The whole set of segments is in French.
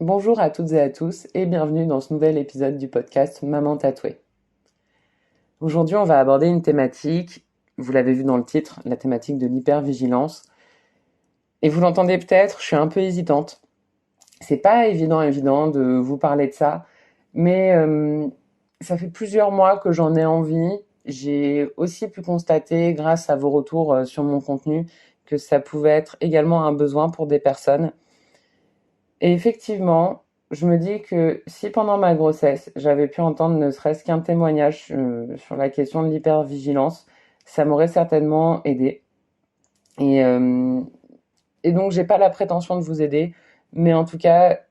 Bonjour à toutes et à tous et bienvenue dans ce nouvel épisode du podcast Maman Tatouée. Aujourd'hui, on va aborder une thématique, vous l'avez vu dans le titre, la thématique de l'hypervigilance. Et vous l'entendez peut-être, je suis un peu hésitante. C'est pas évident de vous parler de ça, mais ça fait plusieurs mois que j'en ai envie. J'ai aussi pu constater, grâce à vos retours sur mon contenu, que ça pouvait être également un besoin pour des personnes. Et effectivement, je me dis que si pendant ma grossesse, j'avais pu entendre ne serait-ce qu'un témoignage sur la question de l'hypervigilance, ça m'aurait certainement aidé. Et, euh, et donc, j'ai pas la prétention de vous aider, mais en tout cas,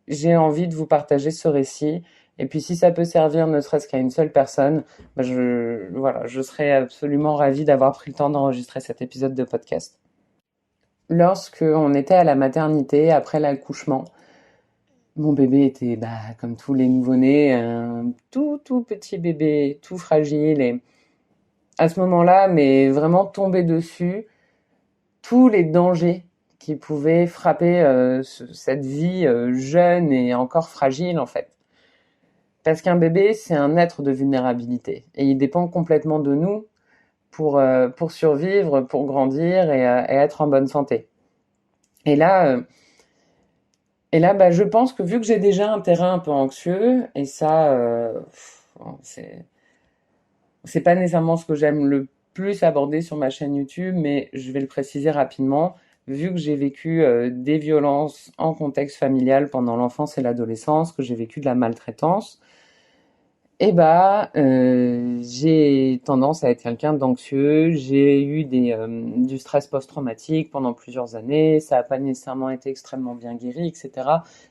j'ai envie de vous partager ce récit. Et puis, si ça peut servir ne serait-ce qu'à une seule personne, voilà, je serais absolument ravie d'avoir pris le temps d'enregistrer cet épisode de podcast. Lorsque on était à la maternité après l'accouchement, mon bébé était, comme tous les nouveau-nés, un tout petit bébé, tout fragile. Et à ce moment-là, mais vraiment tombé dessus, tous les dangers qui pouvaient frapper cette vie jeune et encore fragile, en fait. Parce qu'un bébé, c'est un être de vulnérabilité. Et il dépend complètement de nous pour survivre, pour grandir et être en bonne santé. Et là, euh, et là, je pense que vu que j'ai déjà un terrain un peu anxieux, et ça, c'est pas nécessairement ce que j'aime le plus aborder sur ma chaîne YouTube, mais je vais le préciser rapidement. Vu que j'ai vécu des violences en contexte familial pendant l'enfance et l'adolescence, que j'ai vécu de la maltraitance, j'ai tendance à être quelqu'un d'anxieux. J'ai eu du stress post-traumatique pendant plusieurs années. Ça n'a pas nécessairement été extrêmement bien guéri, etc.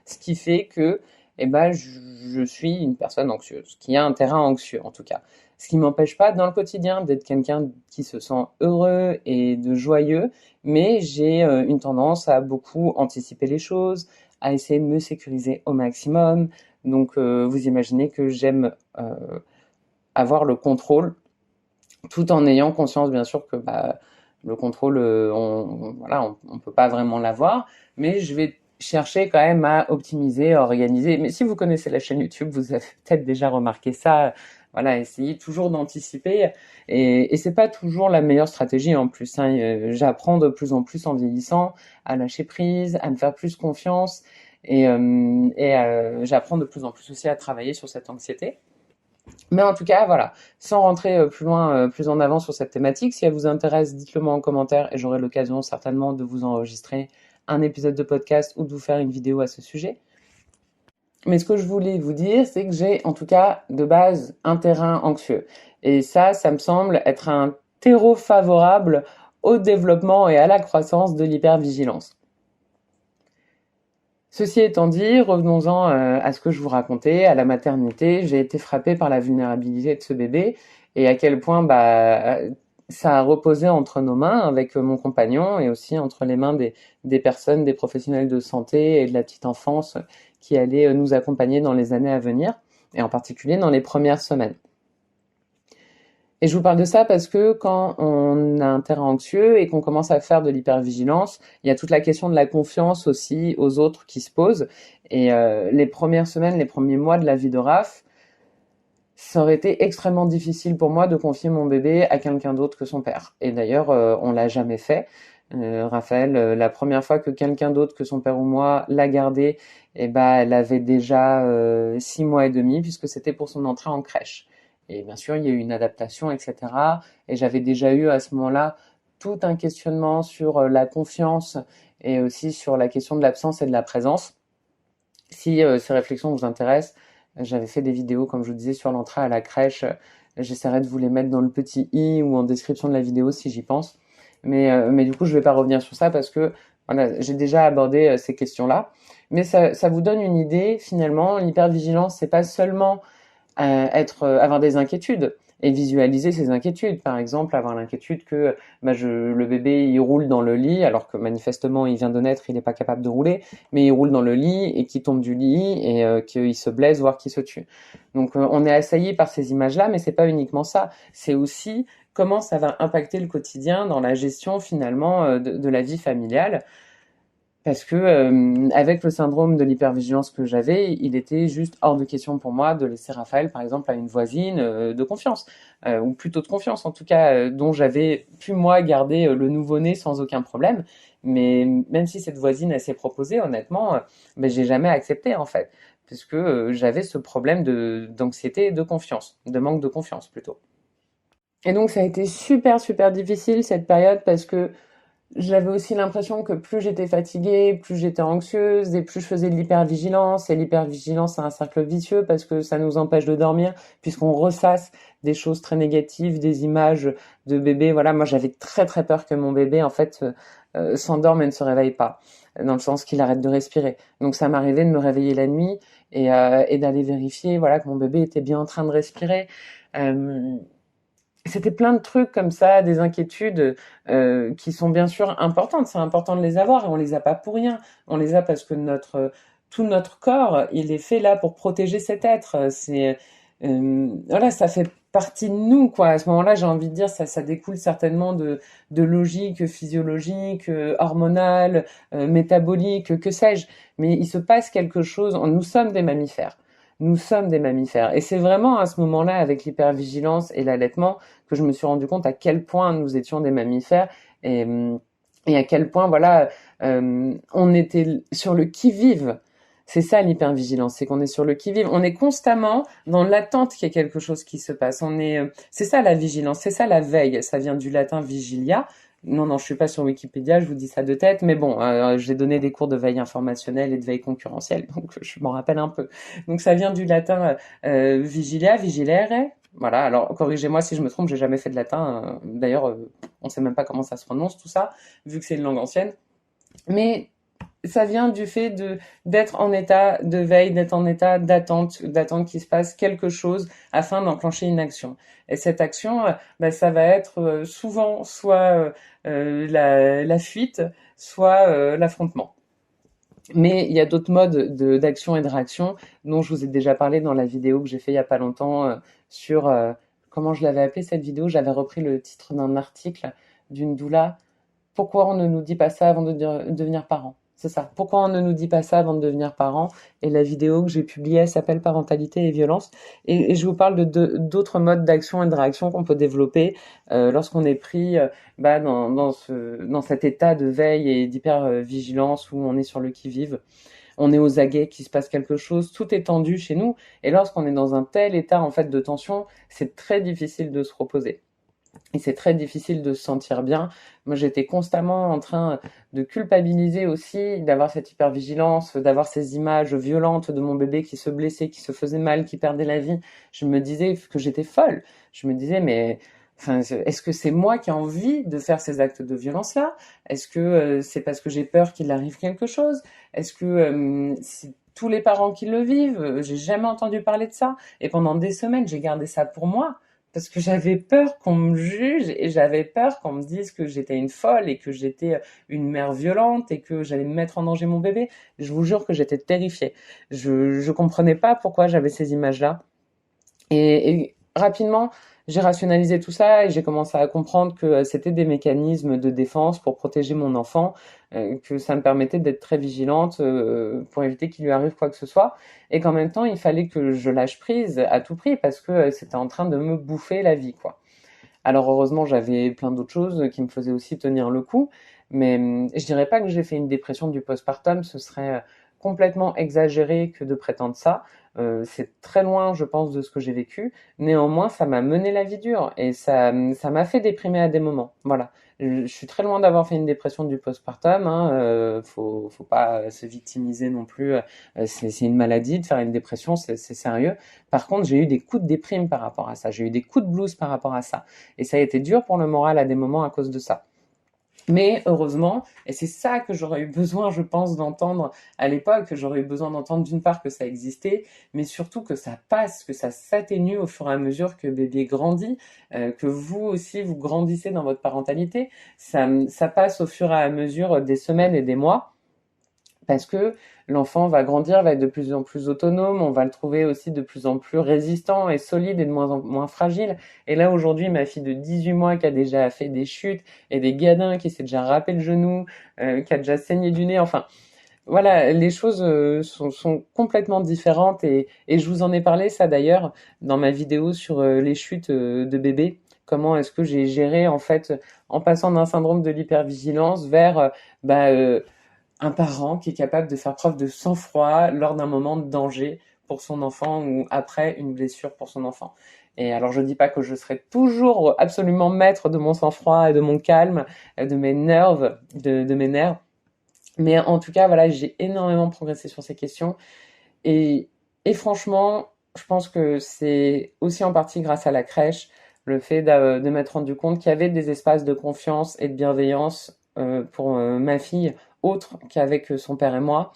Ce qui fait que, je suis une personne anxieuse, qui a un terrain anxieux en tout cas. Ce qui m'empêche pas dans le quotidien d'être quelqu'un qui se sent heureux et de joyeux, mais j'ai une tendance à beaucoup anticiper les choses, à essayer de me sécuriser au maximum. Donc, vous imaginez que j'aime avoir le contrôle, tout en ayant conscience, bien sûr, que le contrôle, on peut pas vraiment l'avoir, mais je vais chercher quand même à optimiser, à organiser. Mais si vous connaissez la chaîne YouTube, vous avez peut-être déjà remarqué ça. Voilà, essayez toujours d'anticiper. Et c'est pas toujours la meilleure stratégie en plus, hein. J'apprends de plus en plus en vieillissant à lâcher prise, à me faire plus confiance. J'apprends de plus en plus aussi à travailler sur cette anxiété. Mais en tout cas, voilà, sans rentrer plus loin, plus en avant sur cette thématique, si elle vous intéresse, dites-le moi en commentaire et j'aurai l'occasion certainement de vous enregistrer un épisode de podcast ou de vous faire une vidéo à ce sujet. Mais ce que je voulais vous dire, c'est que j'ai en tout cas de base un terrain anxieux. Et ça me semble être un terreau favorable au développement et à la croissance de l'hypervigilance. Ceci étant dit, revenons-en à ce que je vous racontais, à la maternité. J'ai été frappée par la vulnérabilité de ce bébé et à quel point ça a reposé entre nos mains avec mon compagnon et aussi entre les mains des personnes, des professionnels de santé et de la petite enfance qui allaient nous accompagner dans les années à venir et en particulier dans les premières semaines. Et je vous parle de ça parce que quand on a un terrain anxieux et qu'on commence à faire de l'hypervigilance, il y a toute la question de la confiance aussi aux autres qui se pose. Et les premières semaines, les premiers mois de la vie de Raph, ça aurait été extrêmement difficile pour moi de confier mon bébé à quelqu'un d'autre que son père. Et d'ailleurs, on l'a jamais fait. Raphaël, la première fois que quelqu'un d'autre que son père ou moi l'a gardé, elle avait déjà 6 mois et demi puisque c'était pour son entrée en crèche. Et bien sûr, il y a eu une adaptation, etc. Et j'avais déjà eu à ce moment-là tout un questionnement sur la confiance et aussi sur la question de l'absence et de la présence. Si ces réflexions vous intéressent, j'avais fait des vidéos, comme je vous disais, sur l'entrée à la crèche. J'essaierai de vous les mettre dans le petit i ou en description de la vidéo si j'y pense. Mais du coup, je vais pas revenir sur ça parce que voilà, j'ai déjà abordé ces questions-là. Mais ça vous donne une idée, finalement, l'hypervigilance, c'est pas seulement avoir des inquiétudes et visualiser ces inquiétudes. Par exemple, avoir l'inquiétude que le bébé il roule dans le lit alors que manifestement il vient de naître, il n'est pas capable de rouler, mais il roule dans le lit et qu'il tombe du lit et qu'il se blesse voire qu'il se tue. Donc on est assailli par ces images-là, mais c'est pas uniquement ça. C'est aussi comment ça va impacter le quotidien dans la gestion finalement de la vie familiale. parce que avec le syndrome de l'hypervigilance que j'avais, il était juste hors de question pour moi de laisser Raphaël, par exemple, à une voisine de confiance, ou plutôt de confiance en tout cas, dont j'avais pu moi garder le nouveau-né sans aucun problème. Mais même si cette voisine elle s'est proposée, honnêtement, ben, j'ai jamais accepté en fait, parce que j'avais ce problème de d'anxiété et de confiance, de manque de confiance plutôt. Et donc ça a été super super difficile cette période parce que j'avais aussi l'impression que plus j'étais fatiguée, plus j'étais anxieuse et plus je faisais de l'hypervigilance. Et l'hypervigilance, c'est un cercle vicieux parce que ça nous empêche de dormir puisqu'on ressasse des choses très négatives, des images de bébé. Voilà, moi j'avais très très peur que mon bébé en fait s'endorme et ne se réveille pas, dans le sens qu'il arrête de respirer. Donc ça m'arrivait de me réveiller la nuit et d'aller vérifier voilà que mon bébé était bien en train de respirer. Euh, C'était plein de trucs comme ça, des inquiétudes qui sont bien sûr importantes. C'est important de les avoir et on les a pas pour rien. On les a parce que tout notre corps, il est fait là pour protéger cet être. C'est voilà, ça fait partie de nous quoi. À ce moment-là, j'ai envie de dire ça découle certainement de logique physiologique, hormonale, métabolique, que sais-je. Mais il se passe quelque chose. Nous sommes des mammifères. Nous sommes des mammifères. Et c'est vraiment à ce moment-là, avec l'hypervigilance et l'allaitement, que je me suis rendu compte à quel point nous étions des mammifères et, et à quel point voilà on était sur le qui-vive. C'est ça l'hypervigilance, c'est qu'on est sur le qui-vive. On est constamment dans l'attente qu'il y ait quelque chose qui se passe. C'est ça la vigilance, c'est ça la veille. Ça vient du latin vigilia. Non, non, je suis pas sur Wikipédia, je vous dis ça de tête, mais bon, j'ai donné des cours de veille informationnelle et de veille concurrentielle, donc je m'en rappelle un peu. Donc ça vient du latin vigilia, vigilere. Voilà, alors corrigez-moi si je me trompe, j'ai jamais fait de latin. D'ailleurs, on sait même pas comment ça se prononce tout ça, vu que c'est une langue ancienne. Mais ça vient du fait d'être en état de veille, d'être en état d'attente qu'il se passe quelque chose afin d'enclencher une action. Et cette action, bah, ça va être souvent soit la fuite, soit l'affrontement. Mais il y a d'autres modes d'action et de réaction dont je vous ai déjà parlé dans la vidéo que j'ai fait il y a pas longtemps sur comment je l'avais appelé cette vidéo. J'avais repris le titre d'un article d'une doula. Pourquoi on ne nous dit pas ça avant de devenir parent? C'est ça. Pourquoi on ne nous dit pas ça avant de devenir parent? Et la vidéo que j'ai publiée, elle s'appelle Parentalité et violence. Et je vous parle d'autres modes d'action et de réaction qu'on peut développer lorsqu'on est pris bah, dans cet état de veille et d'hyper-vigilance où on est sur le qui-vive. On est aux aguets, qu'il se passe quelque chose, tout est tendu chez nous. Et lorsqu'on est dans un tel état en fait de tension, c'est très difficile de se reposer. Et c'est très difficile de se sentir bien. Moi, j'étais constamment en train de culpabiliser aussi, d'avoir cette hypervigilance, d'avoir ces images violentes de mon bébé qui se blessait, qui se faisait mal, qui perdait la vie. Je me disais que j'étais folle. Je me disais, mais enfin, est-ce que c'est moi qui ai envie de faire ces actes de violence-là? Est-ce que c'est parce que j'ai peur qu'il arrive quelque chose? Est-ce que c'est tous les parents qui le vivent? J'ai jamais entendu parler de ça. Et pendant des semaines, j'ai gardé ça pour moi parce que j'avais peur qu'on me juge et j'avais peur qu'on me dise que j'étais une folle et que j'étais une mère violente et que j'allais mettre en danger mon bébé. Je vous jure que j'étais terrifiée. Je comprenais pas pourquoi j'avais ces images-là. Et rapidement, j'ai rationalisé tout ça et j'ai commencé à comprendre que c'était des mécanismes de défense pour protéger mon enfant, que ça me permettait d'être très vigilante pour éviter qu'il lui arrive quoi que ce soit, et qu'en même temps, il fallait que je lâche prise à tout prix parce que c'était en train de me bouffer la vie, quoi. Alors heureusement, j'avais plein d'autres choses qui me faisaient aussi tenir le coup, mais je dirais pas que j'ai fait une dépression du postpartum, ce serait complètement exagéré que de prétendre ça. C'est très loin, je pense, de ce que j'ai vécu. Néanmoins, ça m'a mené la vie dure et ça m'a fait déprimer à des moments. Voilà. Je suis très loin d'avoir fait une dépression du postpartum. Hein. Faut pas se victimiser non plus. C'est une maladie de faire une dépression, c'est sérieux. Par contre, j'ai eu des coups de déprime par rapport à ça. J'ai eu des coups de blues par rapport à ça. Et ça a été dur pour le moral à des moments à cause de ça. Mais heureusement, et c'est ça que j'aurais eu besoin, je pense, d'entendre à l'époque, que j'aurais eu besoin d'entendre d'une part que ça existait, mais surtout que ça passe, que ça s'atténue au fur et à mesure que bébé grandit, que vous aussi, vous grandissez dans votre parentalité. Ça passe au fur et à mesure des semaines et des mois. parce que l'enfant va grandir, va être de plus en plus autonome, on va le trouver aussi de plus en plus résistant et solide et de moins en moins fragile. Et là, aujourd'hui, ma fille de 18 mois qui a déjà fait des chutes et des gadins, qui s'est déjà râpé le genou, qui a déjà saigné du nez, enfin, voilà, les choses sont complètement différentes et je vous en ai parlé, ça d'ailleurs, dans ma vidéo sur les chutes de bébés. Comment est-ce que j'ai géré, en fait, en passant d'un syndrome de l'hypervigilance vers bah, un parent qui est capable de faire preuve de sang-froid lors d'un moment de danger pour son enfant ou après une blessure pour son enfant. Et alors je dis pas que je serai toujours absolument maître de mon sang-froid et de mon calme, de mes nerfs, de mes nerfs, mais en tout cas voilà, j'ai énormément progressé sur ces questions et, et franchement, je pense que c'est aussi en partie grâce à la crèche, le fait de m'être rendu compte qu'il y avait des espaces de confiance et de bienveillance pour ma fille, autre qu'avec son père et moi.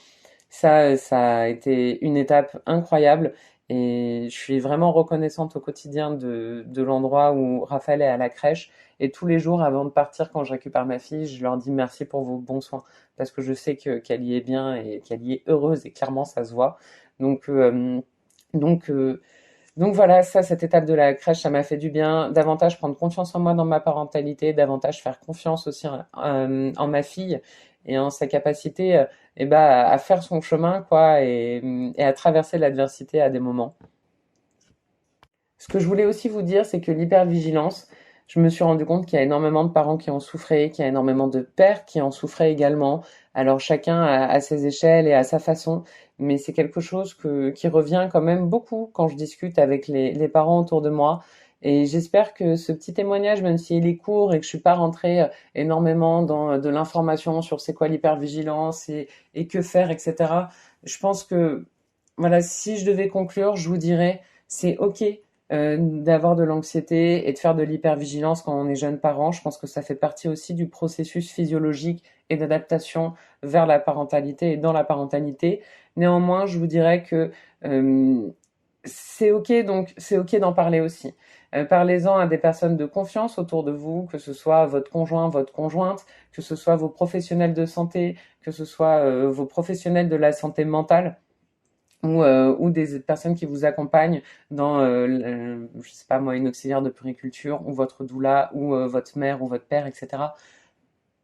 Ça a été une étape incroyable et je suis vraiment reconnaissante au quotidien de l'endroit où Raphaël est à la crèche. Et tous les jours, avant de partir, quand je récupère ma fille, je leur dis merci pour vos bons soins parce que je sais qu'elle y est bien et qu'elle y est heureuse et clairement ça se voit. Donc, euh, donc, euh, donc voilà, ça, cette étape de la crèche, ça m'a fait du bien. Davantage prendre confiance en moi dans ma parentalité, davantage faire confiance aussi en ma fille et en sa capacité à faire son chemin, quoi, et à traverser l'adversité à des moments. Ce que je voulais aussi vous dire, c'est que l'hypervigilance, je me suis rendu compte qu'il y a énormément de parents qui en souffraient, qu'il y a énormément de pères qui en souffraient également. Alors chacun à ses échelles et à sa façon, mais c'est quelque chose qui revient quand même beaucoup quand je discute avec les parents autour de moi. Et j'espère que ce petit témoignage, même s'il est court et que je suis pas rentrée énormément dans de l'information sur c'est quoi l'hypervigilance et que faire, etc. Je pense que, voilà, si je devais conclure, je vous dirais, c'est OK d'avoir de l'anxiété et de faire de l'hypervigilance quand on est jeune parent. Je pense que ça fait partie aussi du processus physiologique et d'adaptation vers la parentalité et dans la parentalité. Néanmoins, je vous dirais que euh, c'est ok, donc c'est ok d'en parler aussi. Parlez-en à des personnes de confiance autour de vous, que ce soit votre conjoint, votre conjointe, que ce soit vos professionnels de santé, que ce soit vos professionnels de la santé mentale ou des personnes qui vous accompagnent dans, je sais pas moi, une auxiliaire de puriculture ou votre doula ou votre mère ou votre père, etc.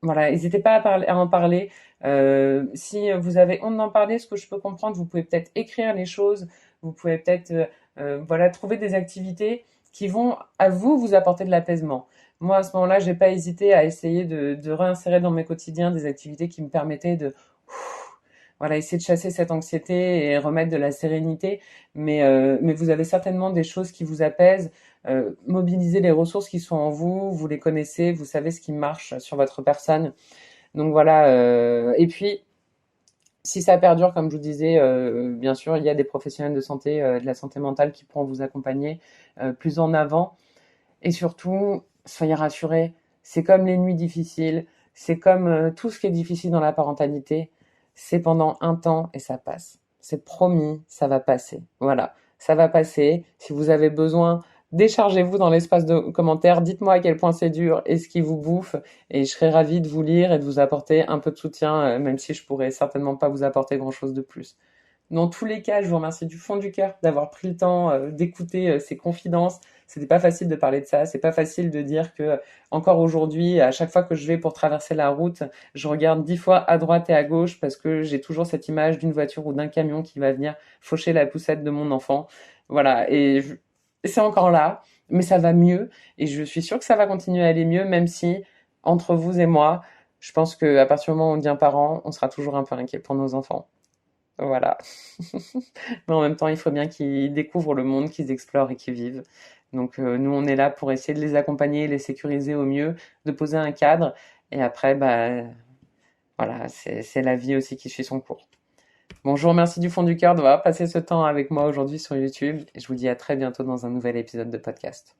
Voilà, n'hésitez pas à en parler. Si vous avez honte d'en parler, ce que je peux comprendre, vous pouvez peut-être écrire les choses, vous pouvez peut-être voilà, trouver des activités qui vont à vous vous apporter de l'apaisement. Moi, à ce moment-là, j'ai pas hésité à essayer de réinsérer dans mes quotidiens des activités qui me permettaient de voilà, essayer de chasser cette anxiété et remettre de la sérénité. Mais vous avez certainement des choses qui vous apaisent. Mobilisez les ressources qui sont en vous, vous les connaissez, vous savez ce qui marche sur votre personne. Donc voilà. Et puis, si ça perdure, comme je vous disais, bien sûr, il y a des professionnels de santé, de la santé mentale qui pourront vous accompagner plus en avant. Et surtout, soyez rassurés, c'est comme les nuits difficiles, c'est comme tout ce qui est difficile dans la parentalité, c'est pendant un temps et ça passe. C'est promis, ça va passer. Voilà, ça va passer. Si vous avez besoin, déchargez-vous dans l'espace de commentaires, dites-moi à quel point c'est dur et ce qui vous bouffe, et je serai ravie de vous lire et de vous apporter un peu de soutien, même si je pourrais certainement pas vous apporter grand-chose de plus. Dans tous les cas, je vous remercie du fond du cœur d'avoir pris le temps d'écouter ces confidences. C'était pas facile de parler de ça, c'est pas facile de dire que encore aujourd'hui, à chaque fois que je vais pour traverser la route, je regarde 10 fois à droite et à gauche parce que j'ai toujours cette image d'une voiture ou d'un camion qui va venir faucher la poussette de mon enfant. Voilà, et c'est encore là, mais ça va mieux et je suis sûre que ça va continuer à aller mieux, même si entre vous et moi, je pense qu'à partir du moment où on devient parent, on sera toujours un peu inquiet pour nos enfants. Voilà. Mais en même temps, il faut bien qu'ils découvrent le monde, qu'ils explorent et qu'ils vivent. Donc nous, on est là pour essayer de les accompagner, les sécuriser au mieux, de poser un cadre. Et après, bah, voilà, c'est la vie aussi qui suit son cours. Bon, je vous remercie du fond du cœur d'avoir passé ce temps avec moi aujourd'hui sur YouTube. Et je vous dis à très bientôt dans un nouvel épisode de podcast.